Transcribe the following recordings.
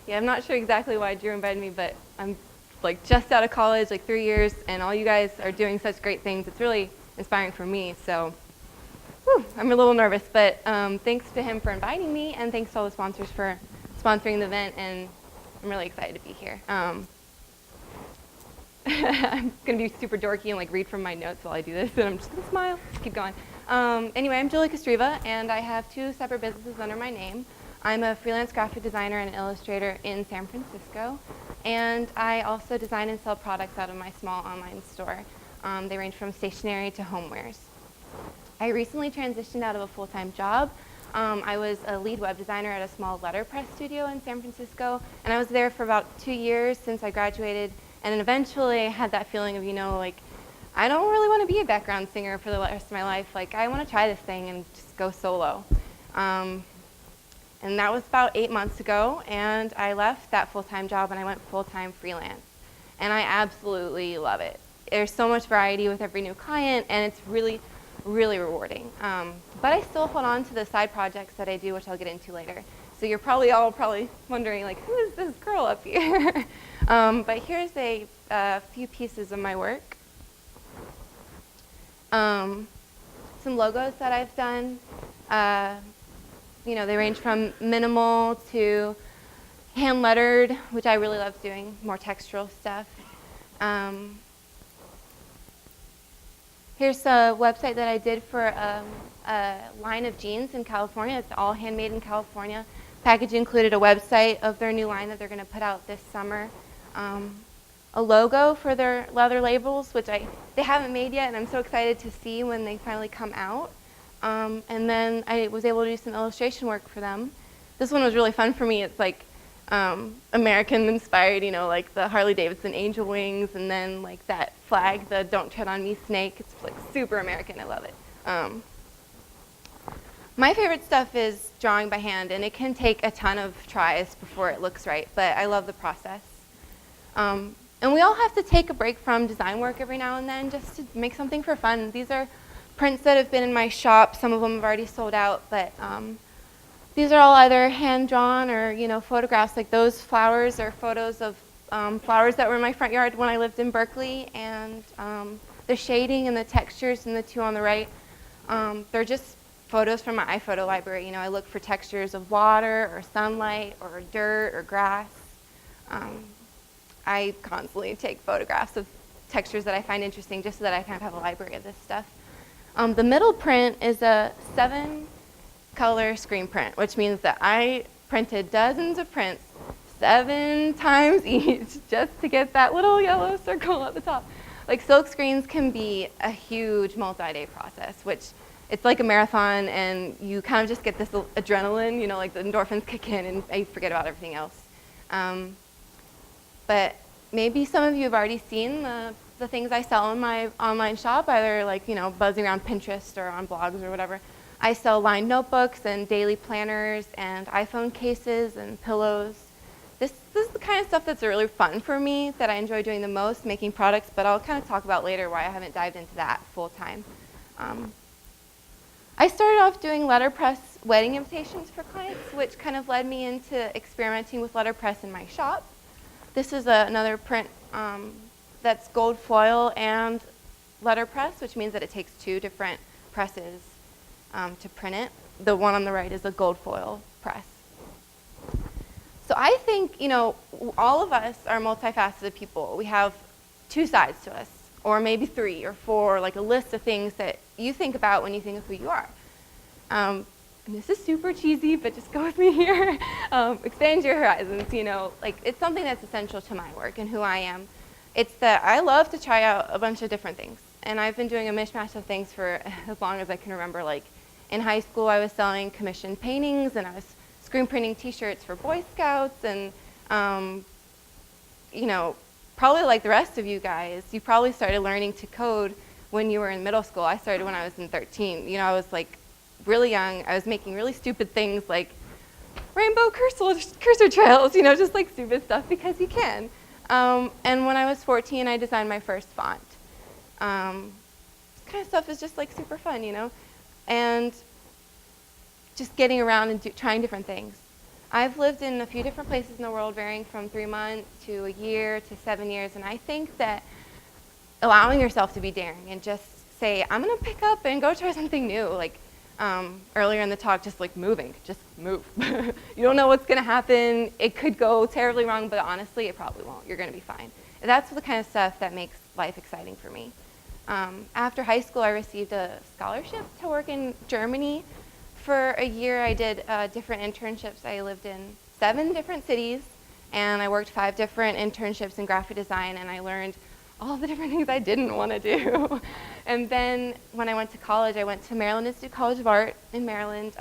Yeah, I'm not sure exactly why Drew invited me, but I'm like just out of college, like 3 years, and all you guys are doing such great things. It's really inspiring for me. So, I'm a little nervous, but thanks to him for inviting me, and thanks to all the sponsors for sponsoring the event. And I'm really excited to be here. I'm gonna be super dorky and like read from my notes while I do this, and I'm just gonna smile. Just keep going. Anyway, I'm Kostreva, and I have 2 separate businesses under my name. I'm a freelance graphic designer and illustrator in San Francisco, and I also design and sell products out of my small online store. They range from stationery to homewares. I recently transitioned out of a full-time job. I was a lead web designer at a small letterpress studio in San Francisco, and I was there for about 2 years since I graduated, and then eventually I had that feeling of, like, I don't really want to be a background singer for the rest of my life. Like, I want to try this thing and just go solo. And that was about 8 months ago, and I left that full-time job and I went full-time freelance. And I absolutely love it. There's so much variety with every new client, and it's really, really rewarding. But I still hold on to the side projects that I do, which I'll get into later. So you're probably all wondering, like, who is this girl up here? But here's a few pieces of my work. Some logos that I've done. They range from minimal to hand lettered, which I really love doing, more textural stuff. Here's a website that I did for a line of jeans in California. It's all handmade in California. Package included a website of their new line that they're going to put out this summer. A logo for their leather labels, which they haven't made yet, and I'm so excited to see when they finally come out. And then I was able to do some illustration work for them. This one was really fun for me. It's like American inspired, like the Harley Davidson angel wings, and then like that flag, the Don't Tread on Me snake. It's like super American. I love it. My favorite stuff is drawing by hand, and it can take a ton of tries before it looks right, but I love the process. And we all have to take a break from design work every now and then just to make something for fun. These are prints that have been in my shop. Some of them have already sold out, but these are all either hand-drawn or, photographs. Like those flowers are photos of flowers that were in my front yard when I lived in Berkeley, and the shading and the textures in the 2 on the right, they're just photos from my iPhoto library. I look for textures of water or sunlight or dirt or grass. I constantly take photographs of textures that I find interesting just so that I kind of have a library of this stuff. The middle print is a 7-color screen print, which means that I printed dozens of prints 7 times each just to get that little yellow circle at the top. Like silk screens can be a huge multi-day process, which it's like a marathon, and you kind of just get this adrenaline, like the endorphins kick in and I forget about everything else. But maybe some of you have already seen the things I sell in my online shop, either like, buzzing around Pinterest or on blogs or whatever. I sell lined notebooks and daily planners and iPhone cases and pillows. This is the kind of stuff that's really fun for me, that I enjoy doing the most, making products, but I'll kind of talk about later why I haven't dived into that full time. I started off doing letterpress wedding invitations for clients, which kind of led me into experimenting with letterpress in my shop. This is another print that's gold foil and letterpress, which means that it takes 2 different presses to print it. The one on the right is a gold foil press. So I think, all of us are multifaceted people. We have 2 sides to us, or maybe 3 or 4, like a list of things that you think about when you think of who you are. And this is super cheesy, but just go with me here. Expand your horizons, like it's something that's essential to my work and who I am. It's that I love to try out a bunch of different things. And I've been doing a mishmash of things for as long as I can remember. Like in high school, I was selling commissioned paintings, and I was screen printing t-shirts for Boy Scouts, and probably like the rest of you guys, you probably started learning to code when you were in middle school. I started when I was in 13. I was like really young. I was making really stupid things like rainbow cursor trails, just like stupid stuff because you can. And when I was 14, I designed my first font. This kind of stuff is just like super fun, and just getting around and trying different things. I've lived in a few different places in the world, varying from 3 months to a year to 7 years, and I think that allowing yourself to be daring and just say, I'm gonna pick up and go try something new. Like earlier in the talk, just like moving, just move. You don't know what's gonna happen. It could go terribly wrong, but honestly, it probably won't. You're gonna be fine. And that's the kind of stuff that makes life exciting for me. After high school, I received a scholarship to work in Germany. For a year, I did different internships. I lived in 7 different cities, and I worked 5 different internships in graphic design, and I learned all the different things I didn't want to do. And then when I went to college, I went to Maryland Institute College of Art in Maryland.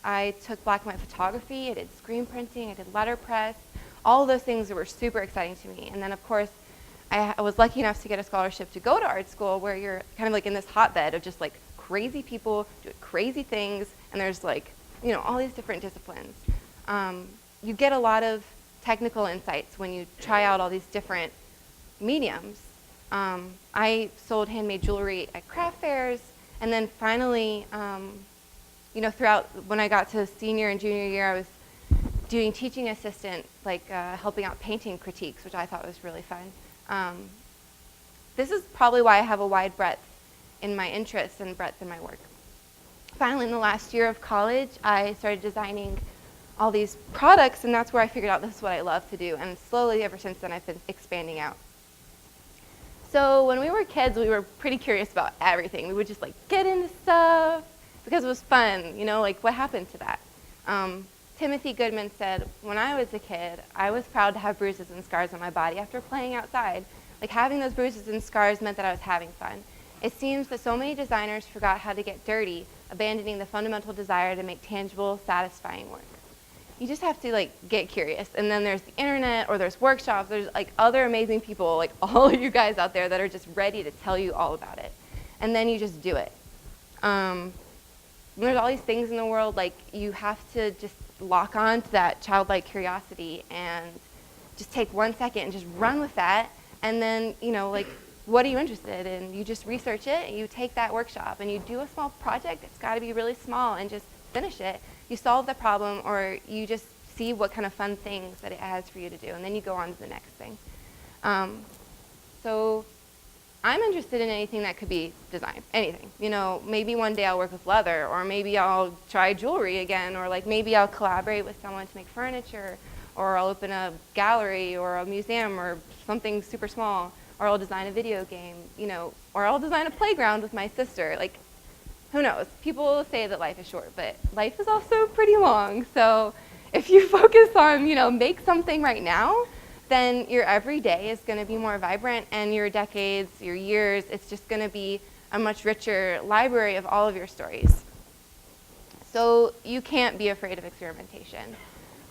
I took black and white photography, I did screen printing, I did letterpress. All of those things were super exciting to me. And then of course, I was lucky enough to get a scholarship to go to art school, where you're kind of like in this hotbed of just like crazy people doing crazy things, and there's like, you know, all these different disciplines. You get a lot of technical insights when you try out all these different mediums. I sold handmade jewelry at craft fairs, and then finally, you know, throughout when I got to senior and junior year, I was doing teaching assistant, like helping out painting critiques, which I thought was really fun. This is probably why I have a wide breadth in my interests and breadth in my work. Finally, in the last year of college, I started designing all these products, and that's where I figured out this is what I love to do, and slowly ever since then I've been expanding out. So when we were kids, we were pretty curious about everything. We would just like get into stuff because it was fun, you know, like what happened to that? Timothy Goodman said, when I was a kid, I was proud to have bruises and scars on my body after playing outside. Like having those bruises and scars meant that I was having fun. It seems that so many designers forgot how to get dirty, abandoning the fundamental desire to make tangible, satisfying work. You just have to like get curious. And then there's the internet, or there's workshops, there's like other amazing people, like all of you guys out there that are just ready to tell you all about it. And then you just do it. There's all these things in the world, like you have to just lock on to that childlike curiosity and just take 1 second and just run with that. And then, you know, like, what are you interested in? You just research it, you take that workshop, and you do a small project. It's got to be really small, and just finish it. You solve the problem, or you just see what kind of fun things that it has for you to do, and then you go on to the next thing. So I'm interested in anything that could be design, anything. You know, maybe one day I'll work with leather, or maybe I'll try jewelry again, or like maybe I'll collaborate with someone to make furniture, or I'll open a gallery or a museum or something super small, or I'll design a video game, you know, or I'll design a playground with my sister. Like, who knows? People say that life is short, but life is also pretty long. So if you focus on, you know, make something right now, then your every day is going to be more vibrant, and your decades, your years, it's just going to be a much richer library of all of your stories. So you can't be afraid of experimentation.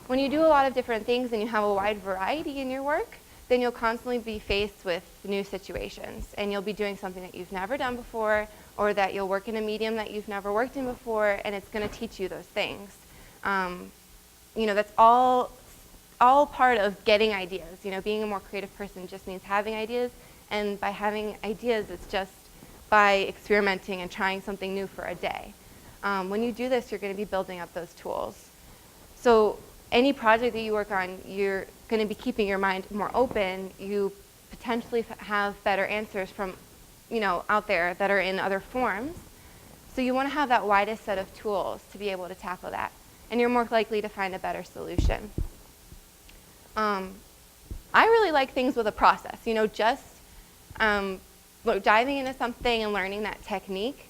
When you do a lot of different things and you have a wide variety in your work, then you'll constantly be faced with new situations, and you'll be doing something that you've never done before, or that you'll work in a medium that you've never worked in before, and it's going to teach you those things. You know, that's all part of getting ideas. You know, being a more creative person just means having ideas, and by having ideas, it's just by experimenting and trying something new for a day. When you do this, you're going to be building up those tools. So any project that you work on, you're going to be keeping your mind more open. You potentially have better answers from, you know, out there that are in other forms. So you want to have that widest set of tools to be able to tackle that, and you're more likely to find a better solution. I really like things with a process, you know, just diving into something and learning that technique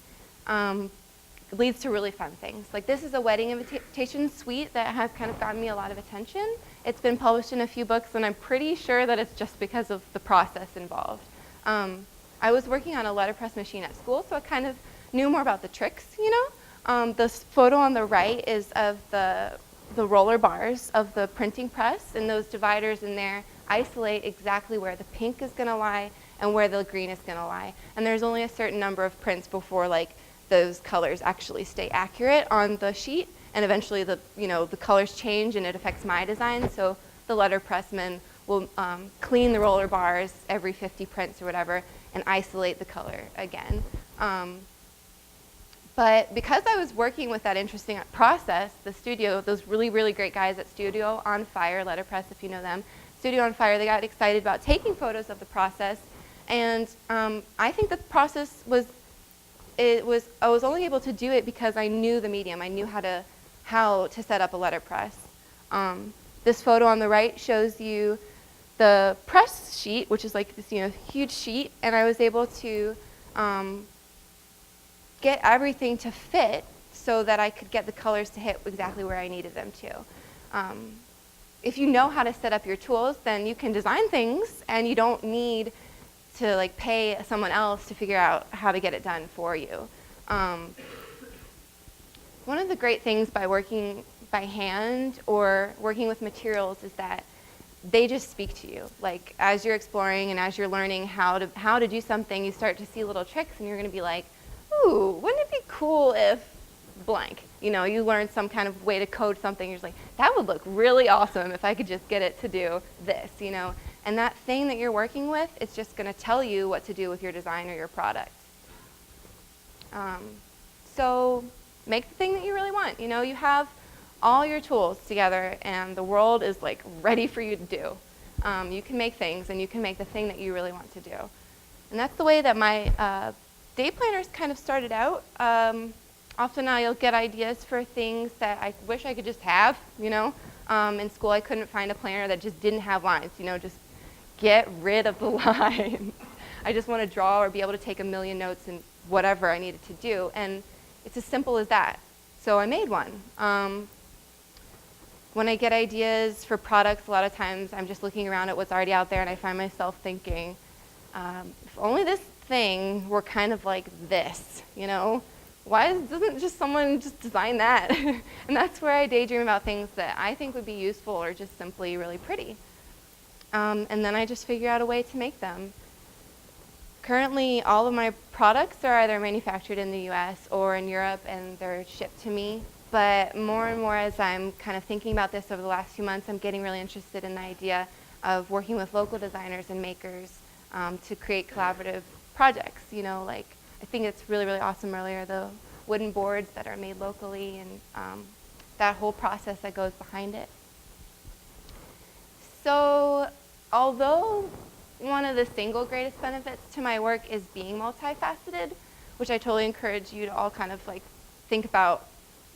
leads to really fun things. Like this is a wedding invitation suite that has kind of gotten me a lot of attention. It's been published in a few books, and I'm pretty sure that it's just because of the process involved. I was working on a letterpress machine at school, so I kind of knew more about the tricks, you know. This photo on the right is of the roller bars of the printing press, and those dividers in there isolate exactly where the pink is going to lie and where the green is going to lie. And there's only a certain number of prints before like those colors actually stay accurate on the sheet, and eventually the colors change and it affects my design. So the letterpressman will clean the roller bars every 50 prints or whatever and isolate the color again. But because I was working with that interesting process, the studio, those really, really great guys at Studio on Fire, Letterpress if you know them, Studio on Fire, they got excited about taking photos of the process. And I think the process I was only able to do it because I knew the medium. I knew how to set up a letterpress. This photo on the right shows you the press sheet, which is like this huge sheet, and I was able to get everything to fit so that I could get the colors to hit exactly where I needed them to. If you know how to set up your tools, then you can design things and you don't need to like pay someone else to figure out how to get it done for you. One of the great things by working by hand or working with materials is that they just speak to you. Like as you're exploring and as you're learning how to do something, you start to see little tricks and you're going to be like, ooh, wouldn't it be cool if blank? You learn some kind of way to code something. You're just like, that would look really awesome if I could just get it to do this, And that thing that you're working with, it's just going to tell you what to do with your design or your product. So make the thing that you really want. You have all your tools together and the world is like ready for you to do. You can make things and you can make the thing that you really want to do. And that's the way that my day planners kind of started out. Often I'll get ideas for things that I wish I could just have, In school I couldn't find a planner that just didn't have lines, just get rid of the lines. I just want to draw or be able to take a million notes in whatever I needed to do. And it's as simple as that. So I made one. When I get ideas for products, a lot of times I'm just looking around at what's already out there and I find myself thinking, if only this thing were kind of like this, Why doesn't just someone just design that? And that's where I daydream about things that I think would be useful or just simply really pretty. And then I just figure out a way to make them. Currently, all of my products are either manufactured in the US or in Europe and they're shipped to me. But more and more as I'm kind of thinking about this over the last few months, I'm getting really interested in the idea of working with local designers and makers to create collaborative projects. I think it's really, really awesome earlier, the wooden boards that are made locally and that whole process that goes behind it. So although one of the single greatest benefits to my work is being multifaceted, which I totally encourage you to all kind of like think about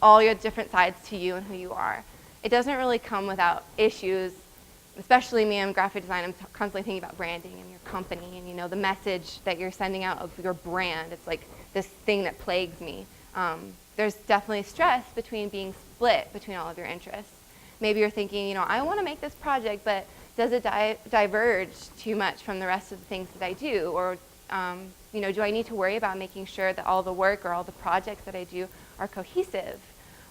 all your different sides to you and who you are, it doesn't really come without issues. Especially me, I'm graphic design, I'm constantly thinking about branding and your company and the message that you're sending out of your brand. It's like this thing that plagues me. There's definitely stress between being split between all of your interests. Maybe you're thinking, I want to make this project, but does it diverge too much from the rest of the things that I do? Or, do I need to worry about making sure that all the work or all the projects that I do are cohesive?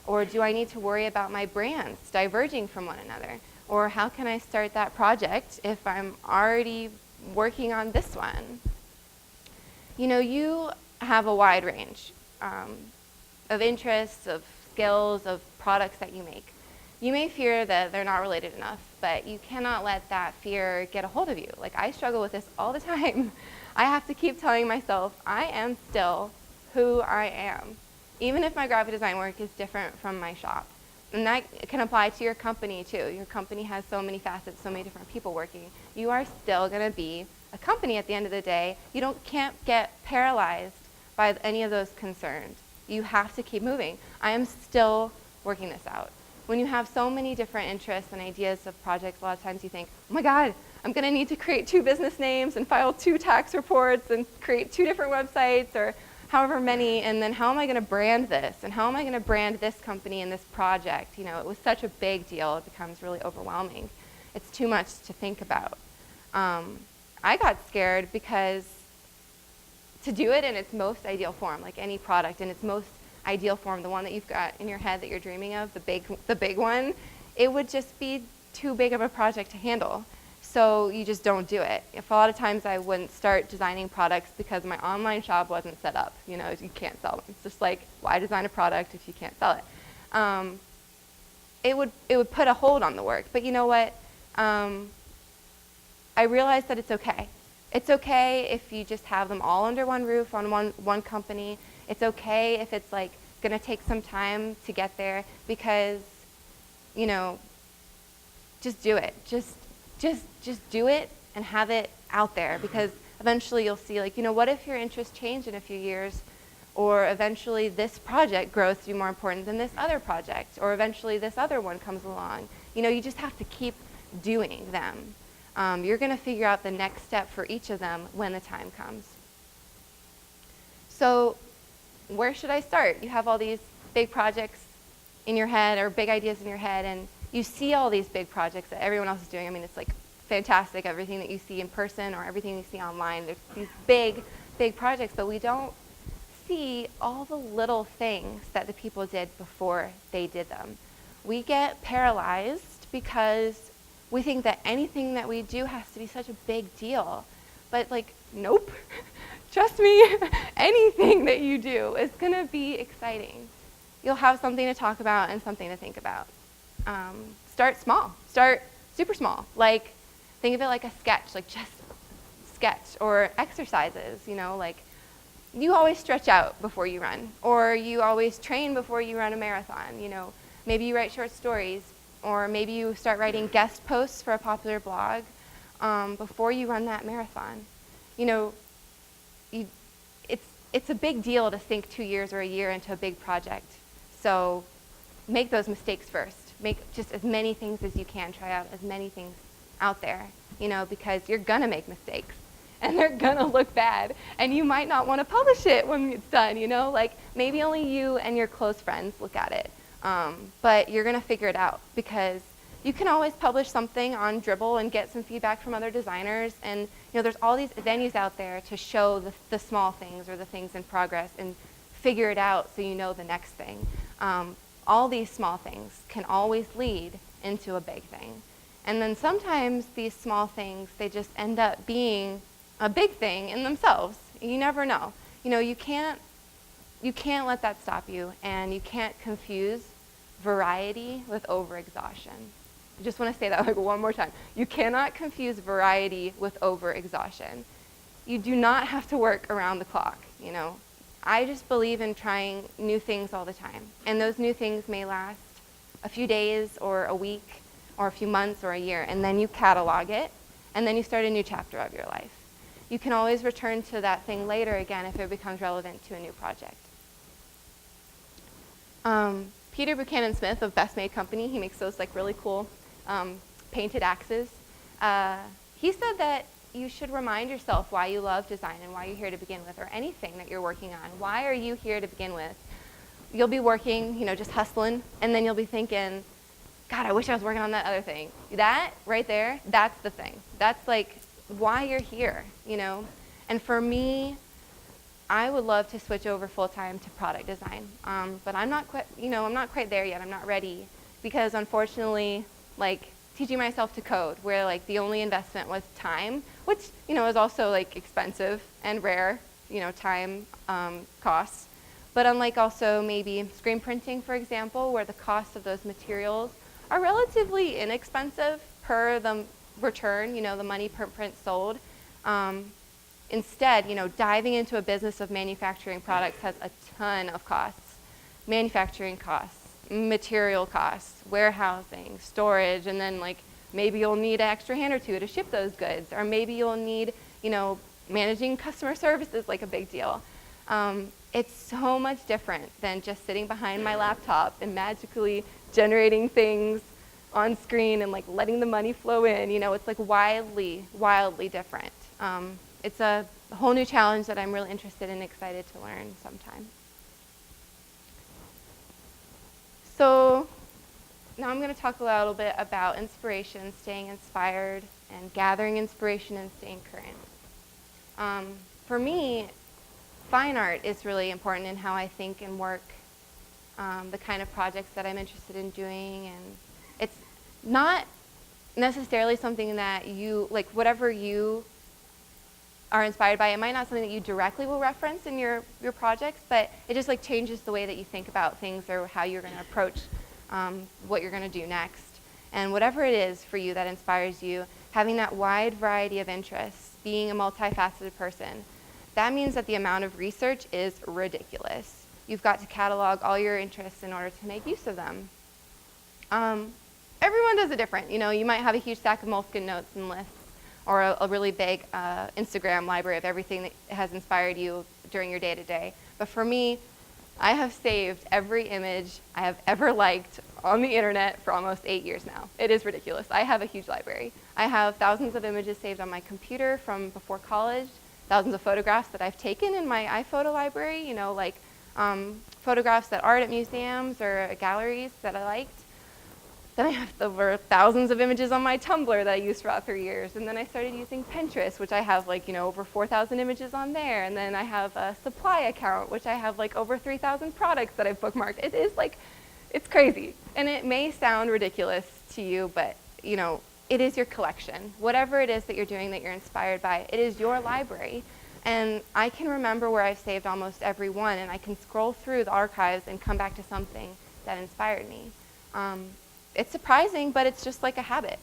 Or do I need to worry about my brands diverging from one another? Or how can I start that project if I'm already working on this one? You have a wide range of interests, of skills, of products that you make. You may fear that they're not related enough, but you cannot let that fear get a hold of you. Like I struggle with this all the time. I have to keep telling myself, I am still who I am, even if my graphic design work is different from my shop. And that can apply to your company too. Your company has so many facets, so many different people working. You are still going to be a company at the end of the day. You can't get paralyzed by any of those concerns. You have to keep moving. I am still working this out. When you have so many different interests and ideas of projects, a lot of times you think, oh my God, I'm going to need to create 2 business names and file 2 tax reports and create 2 different websites or however many, and then how am I going to brand this? And how am I going to brand this company and this project? It was such a big deal, it becomes really overwhelming. It's too much to think about. I got scared because to do it in its most ideal form, like any product in its most ideal form, the one that you've got in your head that you're dreaming of, the big one, it would just be too big of a project to handle. So you just don't do it. If a lot of times I wouldn't start designing products because my online shop wasn't set up. You can't sell them. It's just like, why design a product if you can't sell it? It would put a hold on the work. But you know what? I realized that it's okay. It's okay if you just have them all under one roof on one company. It's okay if it's like going to take some time to get there, because, you know, just do it. Just do it and have it out there, because eventually you'll see, like, you know, what if your interests change in a few years, or eventually this project grows to be more important than this other project, or eventually this other one comes along. You know, you just have to keep doing them. You're going to figure out the next step for each of them when the time comes. So where should I start? You have all these big projects in your head, or big ideas in your head, and you see all these big projects that everyone else is doing. I mean, it's like fantastic, everything that you see in person or everything you see online. There's these big projects, but we don't see all the little things that the people did before they did them. We get paralyzed because we think that anything that we do has to be such a big deal. But like, nope. Trust me, anything that you do is going to be exciting. You'll have something to talk about and something to think about. Start small. Start super small. Like, think of it like a sketch, like just sketch, or exercises, you know, like you always stretch out before you run, or you always train before you run a marathon, you know. Maybe you write short stories, or maybe you start writing guest posts for a popular blog before you run that marathon. You know, it's a big deal to sink 2 years or a year into a big project. So make those mistakes first. Make just as many things as you can. Try out as many things out there, you know, because you're going to make mistakes. And they're going to look bad. And you might not want to publish it when it's done, you know? Like, maybe only you and your close friends look at it. But you're going to figure it out, because you can always publish something on Dribbble and get some feedback from other designers. And, you know, there's all these venues out there to show the small things or the things in progress and figure it out so you know the next thing. All these small things can always lead into a big thing. And then sometimes these small things, they just end up being a big thing in themselves. You never know. You know, you can't let that stop you, and you can't confuse variety with overexhaustion. I just want to say that like one more time. You cannot confuse variety with overexhaustion. You do not have to work around the clock, you know. I just believe in trying new things all the time, and those new things may last a few days or a week or a few months or a year, and then you catalog it, and then you start a new chapter of your life. You can always return to that thing later again if it becomes relevant to a new project. Peter Buchanan Smith of Best Made Company, he makes those like really cool painted axes. He said that you should remind yourself why you love design and why you're here to begin with, or anything that you're working on. Why are you here to begin with? You'll be working, you know, just hustling, and then you'll be thinking, God, I wish I was working on that other thing. That right there, that's the thing. That's like why you're here, you know? And for me, I would love to switch over full-time to product design, but I'm not quite, you know, I'm not quite there yet. I'm not ready, because unfortunately, like teaching myself to code, where like the only investment was time, which, you know, is also like expensive and rare, you know, time costs. But unlike also maybe screen printing, for example, where the cost of those materials are relatively inexpensive per the return, you know, the money per print sold. Instead, you know, diving into a business of manufacturing products has a ton of costs. Manufacturing costs, material costs, warehousing, storage, and then like maybe you'll need an extra hand or two to ship those goods, or maybe you'll need, you know, managing customer service is like a big deal. It's so much different than just sitting behind my laptop and magically generating things on screen and like letting the money flow in. You know, it's like wildly different. It's a whole new challenge that I'm really interested and excited to learn sometime. So now I'm going to talk a little bit about inspiration, staying inspired, and gathering inspiration and staying current. For me, fine art is really important in how I think and work, the kind of projects that I'm interested in doing, and it's not necessarily something that you, like whatever you are inspired by, it might not be something that you directly will reference in your projects, but it just like changes the way that you think about things or how you're going to approach what you're going to do next. And whatever it is for you that inspires you, having that wide variety of interests, being a multifaceted person, that means that the amount of research is ridiculous. You've got to catalog all your interests in order to make use of them. Everyone does it different. You might have a huge stack of Moleskine notes and lists, or a really big Instagram library of everything that has inspired you during your day-to-day. But for me, I have saved every image I have ever liked on the internet for almost 8 years now. It is ridiculous. I have a huge library. I have thousands of images saved on my computer from before college, thousands of photographs that I've taken in my iPhoto library, like photographs that art at museums or galleries that I liked. Then I have over thousands of images on my Tumblr that I used throughout 3 years. And then I started using Pinterest, which I have over 4,000 images on there. And then I have a supply account, which I have over 3,000 products that I've bookmarked. It is it's crazy. And it may sound ridiculous to you, but it is your collection. Whatever it is that you're doing that you're inspired by, it is your library. And I can remember where I've saved almost every one, and I can scroll through the archives and come back to something that inspired me. It's surprising, but it's just like a habit,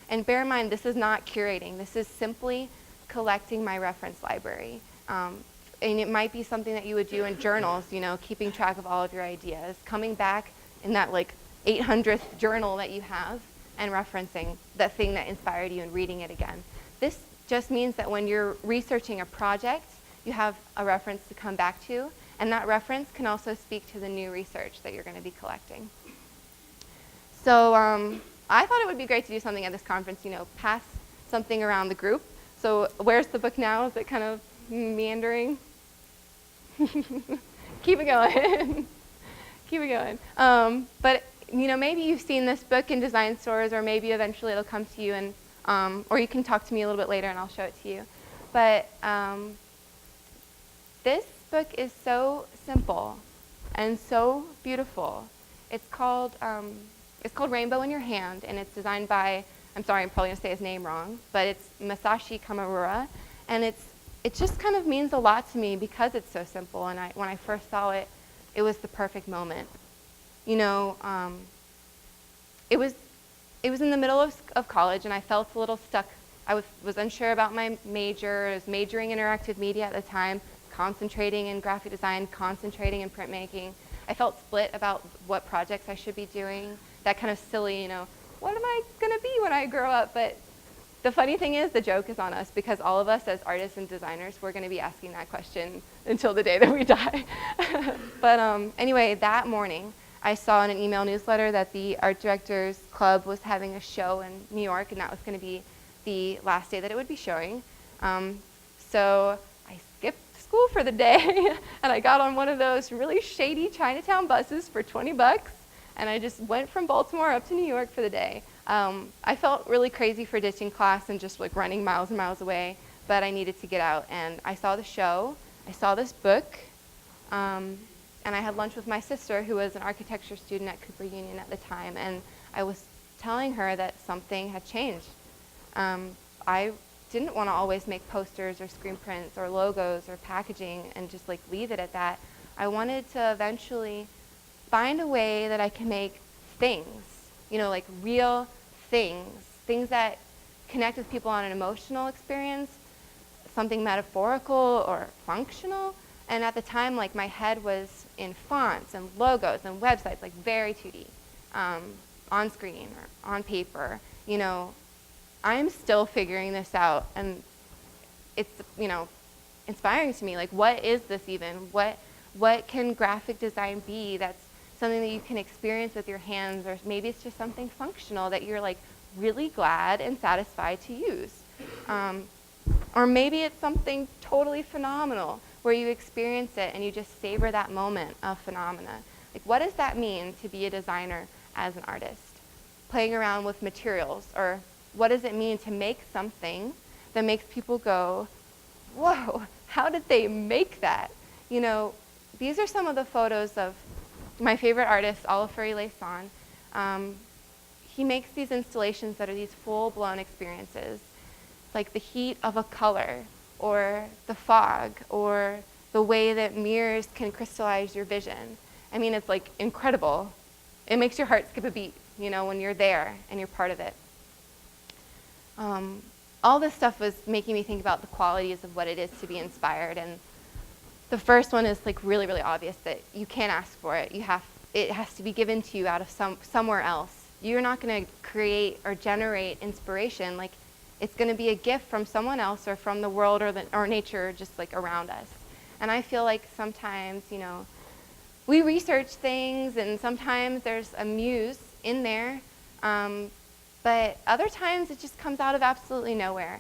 And bear in mind, this is not curating. This is simply collecting my reference library. And it might be something that you would do in journals, keeping track of all of your ideas, coming back in that 800th journal that you have and referencing the thing that inspired you and reading it again. This just means that when you're researching a project, you have a reference to come back to, and that reference can also speak to the new research that you're going to be collecting. So I thought it would be great to do something at this conference, pass something around the group. So where's the book now? Is it kind of meandering? Keep it going. Keep it going. But maybe you've seen this book in design stores, or maybe eventually it'll come to you, and or you can talk to me a little bit later and I'll show it to you. But this book is so simple and so beautiful. It's called Rainbow in Your Hand, and it's designed by, I'm sorry, I'm probably going to say his name wrong, but it's Masashi Kamamura, and it just kind of means a lot to me because it's so simple, and when I first saw it, it was the perfect moment. It was in the middle of college, and I felt a little stuck. I was unsure about my major. I was majoring in interactive media at the time, concentrating in graphic design, concentrating in printmaking. I felt split about what projects I should be doing. That kind of silly, what am I going to be when I grow up? But the funny thing is, the joke is on us, because all of us as artists and designers, we're going to be asking that question until the day that we die. But anyway, that morning, I saw in an email newsletter that the Art Directors Club was having a show in New York, and that was going to be the last day that it would be showing. So I skipped school for the day, and I got on one of those really shady Chinatown buses for 20 bucks. And I just went from Baltimore up to New York for the day. I felt really crazy for ditching class and just running miles and miles away, but I needed to get out. And I saw the show, I saw this book, and I had lunch with my sister, who was an architecture student at Cooper Union at the time, and I was telling her that something had changed. I didn't want to always make posters or screen prints or logos or packaging and just leave it at that. I wanted to eventually find a way that I can make things, real things that connect with people on an emotional experience, something metaphorical or functional. And at the time, my head was in fonts and logos and websites, very 2D, on screen or on paper. I'm still figuring this out, and it's, inspiring to me. What is this even? What can graphic design be that's something that you can experience with your hands, or maybe it's just something functional that you're really glad and satisfied to use. Or maybe it's something totally phenomenal where you experience it and you just savor that moment of phenomena. What does that mean to be a designer as an artist? Playing around with materials, or what does it mean to make something that makes people go, whoa, how did they make that? These are some of the photos of my favorite artist, Olafur Eliasson. He makes these installations that are these full-blown experiences, like the heat of a color, or the fog, or the way that mirrors can crystallize your vision. I mean, it's incredible. It makes your heart skip a beat, when you're there and you're part of it. all this stuff was making me think about the qualities of what it is to be inspired. And the first one is like really, really obvious, that you can't ask for it. It has to be given to you out of somewhere else. You're not going to create or generate inspiration. Like, it's going to be a gift from someone else or from the world or nature just like around us. And I feel like sometimes, we research things and sometimes there's a muse in there, but other times it just comes out of absolutely nowhere.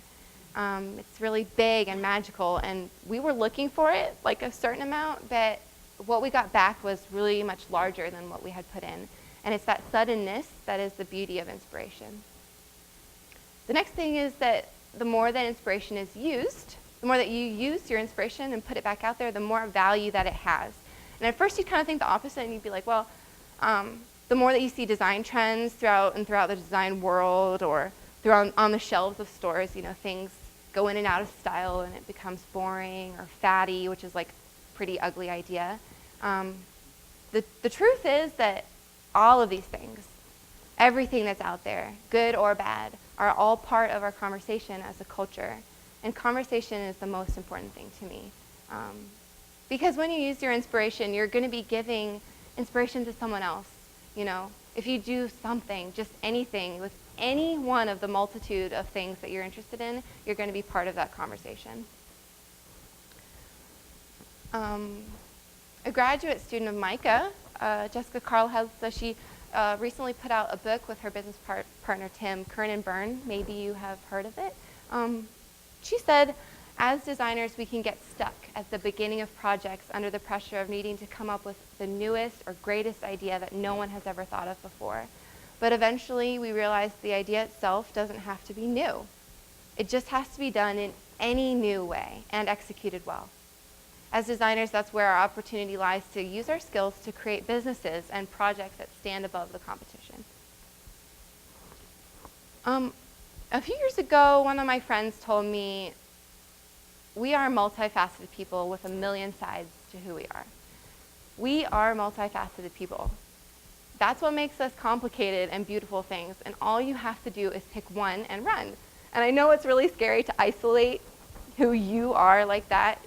It's really big and magical, and we were looking for it, like a certain amount, but what we got back was really much larger than what we had put in. And it's that suddenness that is the beauty of inspiration. The next thing is that the more that inspiration is used, the more that you use your inspiration and put it back out there, the more value that it has. And at first you'd kind of think the opposite, and you'd be like, well, the more that you see design trends throughout the design world or on the shelves of stores, things go in and out of style and it becomes boring or fatty, which is like a pretty ugly idea. The truth is that all of these things, everything that's out there, good or bad, are all part of our conversation as a culture. And conversation is the most important thing to me. Because when you use your inspiration, you're going to be giving inspiration to someone else. If you do something, just anything, with any one of the multitude of things that you're interested in, you're going to be part of that conversation. A graduate student of Micah, Jessica Carl, she recently put out a book with her business partner, Tim, Kern and Byrne. Maybe you have heard of it. She said, as designers, we can get stuck at the beginning of projects under the pressure of needing to come up with the newest or greatest idea that no one has ever thought of before. But eventually, we realize the idea itself doesn't have to be new. It just has to be done in any new way and executed well. As designers, that's where our opportunity lies to use our skills to create businesses and projects that stand above the competition. A few years ago, one of my friends told me, we are multifaceted people with a million sides to who we are. We are multifaceted people. That's what makes us complicated and beautiful things, and all you have to do is pick one and run. And I know it's really scary to isolate who you are like that,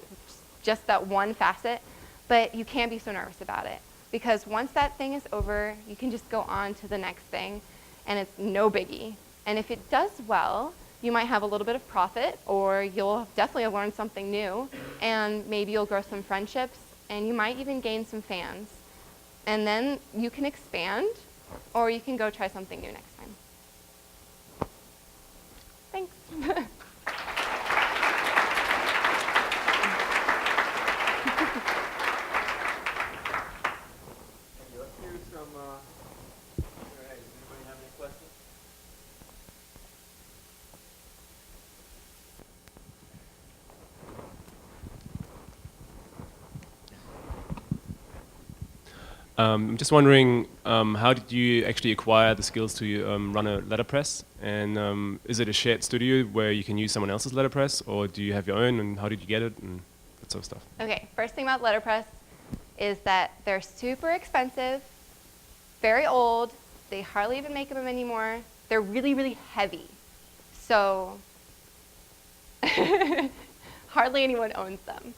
just that one facet, but you can't be so nervous about it. Because once that thing is over, you can just go on to the next thing, and it's no biggie. And if it does well, you might have a little bit of profit, or you'll definitely learn something new, and maybe you'll grow some friendships, and you might even gain some fans. And then you can expand, or you can go try something new next time. Thanks. I'm just wondering, how did you actually acquire the skills to run a letterpress? And is it a shared studio where you can use someone else's letterpress, or do you have your own, and how did you get it, and that sort of stuff? Okay, first thing about letterpress is that they're super expensive, very old, they hardly even make them anymore, they're really, really heavy. So hardly anyone owns them.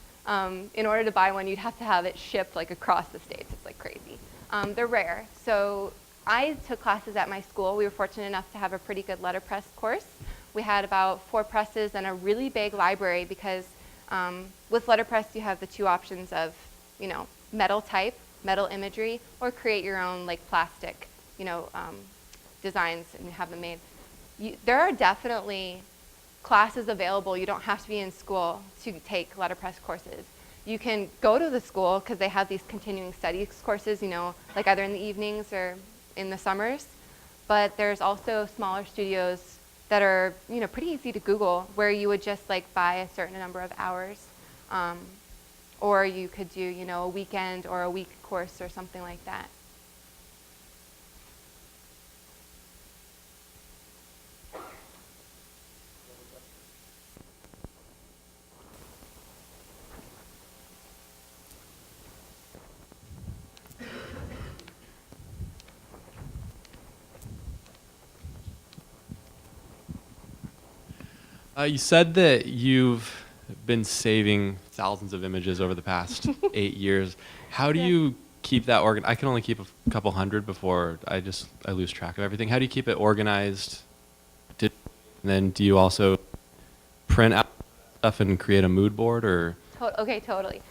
In order to buy one, you'd have to have it shipped like across the states. It's like crazy. They're rare. So I took classes at my school. We were fortunate enough to have a pretty good letterpress course. We had about 4 presses and a really big library because with letterpress you have the 2 options of, metal type, metal imagery, or create your own like plastic, designs and have them made. There are definitely classes available. You don't have to be in school to take letterpress courses. You can go to the school because they have these continuing studies courses, like either in the evenings or in the summers. But there's also smaller studios that are, pretty easy to Google, where you would just like buy a certain number of hours. Or you could do, a weekend or a week course or something like that. You said that you've been saving thousands of images over the past 8 years. How do Yeah. you keep that I can only keep a couple hundred before I lose track of everything. How do you keep it organized? And then do you also print out stuff and create a mood board, or? Okay, totally.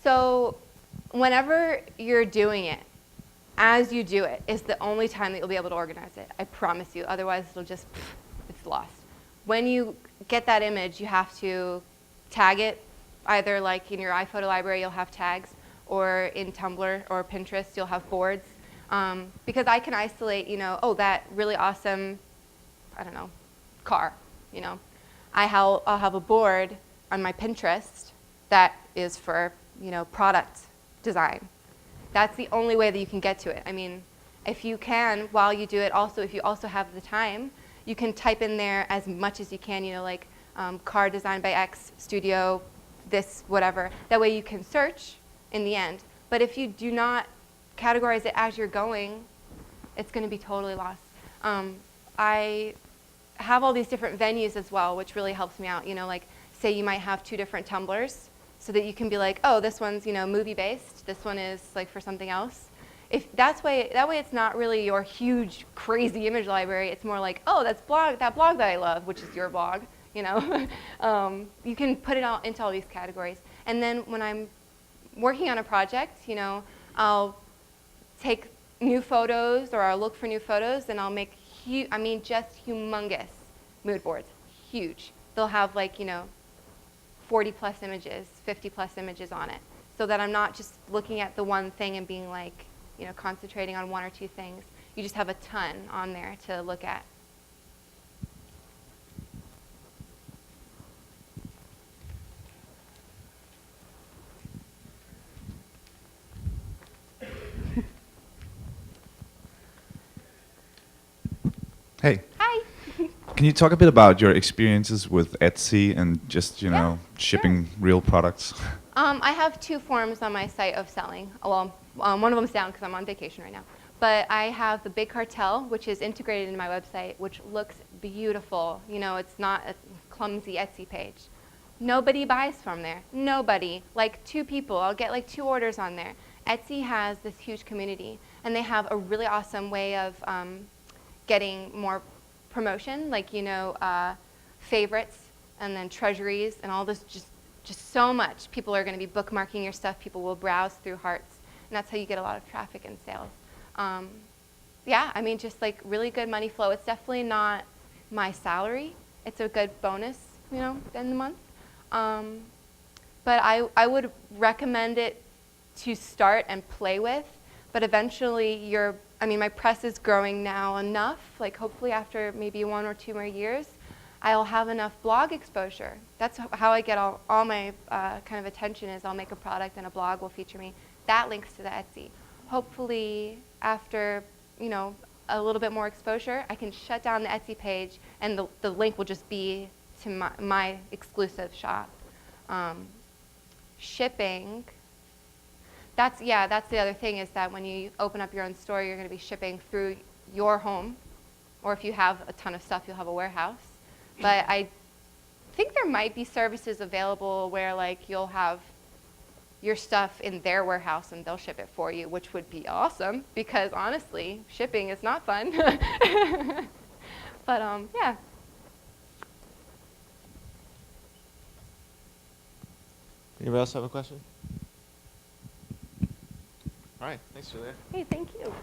So whenever you're doing it, as you do it is the only time that you'll be able to organize it. I promise you. Otherwise, it'll just, it's lost. When you get that image, you have to tag it, either like in your iPhoto library, you'll have tags, or in Tumblr or Pinterest, you'll have boards. Because I can isolate, oh, that really awesome, I don't know, car, I'll have a board on my Pinterest that is for, product design. That's the only way that you can get to it. I mean, if you can, while you do it, also, if you also have the time, you can type in there as much as you can, like car design by X, studio, this, whatever. That way you can search in the end. But if you do not categorize it as you're going, it's going to be totally lost. I have all these different venues as well, which really helps me out. Like say you might have 2 different Tumblrs, so that you can be like, oh, this one's movie-based, this one is like for something else. If that way it's not really your huge, crazy image library. It's more like, oh, that blog that I love, which is your blog. You can put it all into all these categories. And then when I'm working on a project, I'll take new photos, or I'll look for new photos, and I'll make just humongous mood boards, huge. They'll have 40 plus images, 50 plus images on it, so that I'm not just looking at the one thing and being concentrating on 1 or 2 things. You just have a ton on there to look at. Hey. Hi. Can you talk a bit about your experiences with Etsy and just, Yeah, shipping real products? I have 2 forms on my site of selling. Well, one of them's down because I'm on vacation right now. But I have the Big Cartel, which is integrated into my website, which looks beautiful. It's not a clumsy Etsy page. Nobody buys from there. Nobody. 2 people. I'll get 2 orders on there. Etsy has this huge community, and they have a really awesome way of getting more promotion, favorites, and then treasuries, and all this, just so much. People are going to be bookmarking your stuff. People will browse through hearts, and that's how you get a lot of traffic and sales. Yeah, just really good money flow. It's definitely not my salary. It's a good bonus, in the month. But I would recommend it to start and play with, but eventually my press is growing now enough, hopefully after maybe 1 or 2 more years, I'll have enough blog exposure. That's how I get all my kind of attention, is I'll make a product and a blog will feature me. That links to the Etsy. Hopefully after, a little bit more exposure, I can shut down the Etsy page and the link will just be to my exclusive shop. Shipping, that's the other thing, is that when you open up your own store, you're going to be shipping through your home, or if you have a ton of stuff, you'll have a warehouse. But I think there might be services available where you'll have your stuff in their warehouse and they'll ship it for you, which would be awesome, because honestly, shipping is not fun. But yeah. Anybody else have a question? All right, thanks, Julia. Hey, thank you.